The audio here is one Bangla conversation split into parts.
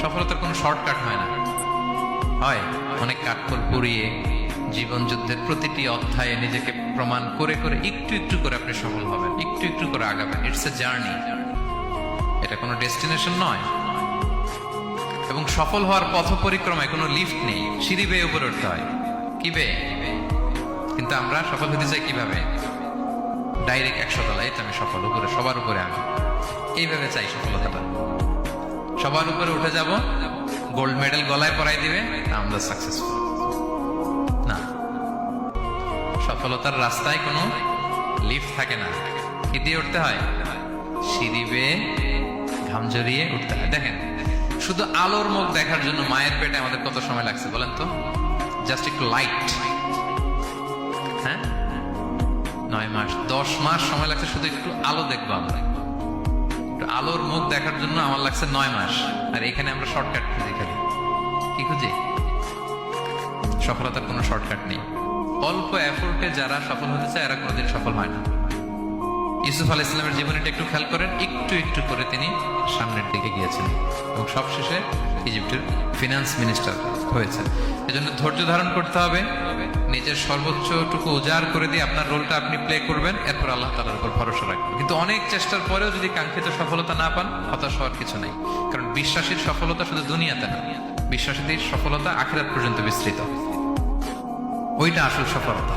সফলতার কোনো শর্টকাট হয় না, হয় অনেক কাঠখড় পুড়িয়ে জীবন যুদ্ধের প্রতিটি অধ্যায়ে নিজেকে প্রমাণ করে করে একটু একটু করে আপনি সফল হবেন, একটু একটু করে আগাবেন। ইটস এ জার্নি, এটা কোনো ডেস্টিনেশন নয়। এবং সফল হওয়ার পথ পরিক্রমায় কোনো লিফট নেই, সিঁড়ি বেয়ে উপরে উঠতে হয়। কি বেয়ে? কিন্তু আমরা সফল হতে চাই কিভাবে? ডাইরেক্ট 100 তলায় আমি সফল, উপরে সবার উপরে আমি, এইভাবে চাই সফলতাটা। সবার উপরে উঠে যাব, গোল্ড মেডেল গলায় পরাই দিবে, আমরা সাকসেসফুল না। সফলতার রাস্তায় কোনো লিফট থাকে না। কি দিয়ে উঠতে হয়? সিঁড়ি বেয়ে ঘাম জড়িয়ে উঠতে হয়। দেখেন, শুধু আলোর মুখ দেখার জন্য মায়ের পেটে আমাদের কত সময় লাগছে বলেন তো? জাস্ট একটু লাইট, হ্যাঁ, 9 মাস 10 মাস সময় লাগছে শুধু একটু আলো দেখবো আমরা। একটু আলোর মুখ দেখার জন্য আমার লাগছে 9 মাস। আর এখানে আমরা শর্টকাট খুঁজি, খালি কি খুঁজি? সফলতার কোনো শর্টকাট নেই। অল্প এফোর্টে যারা সফল হতে চায় এরা কোনোদিন সফল হয় না। ইউসুফ আলাইহিস সালামের জীবনীটা একটু খেয়াল করেন, একটু একটু করে তিনি সামনের দিকে গিয়েছেন এবং সবশেষে ইজিপ্টের ফিনান্স মিনিস্টার হয়েছে। এজন্য ধৈর্য ধারণ করতে হবে, নিজের সর্বোচ্চটুকু উজাড় করে দিয়ে আপনার রোলটা আপনি প্লে করবেন, এরপর আল্লাহ তাআলার উপর ভরসা রাখবেন। কিন্তু অনেক চেষ্টার পরেও যদি কাঙ্ক্ষিত সফলতা না পান, হতাশ হওয়ার কিছু নাই। কারণ বিশ্বাসীর সফলতা শুধু দুনিয়াতে না, বিশ্বাসীদের সফলতা আখিরাত পর্যন্ত বিস্তৃত। ওইটা আসল সফলতা।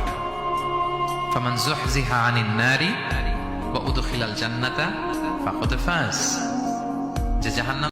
ফামান যুহজিহা আনিন নারি ওয়া উদখিলাল জান্নাতা ফাকাদ ফাজ। যে জাহান্নাম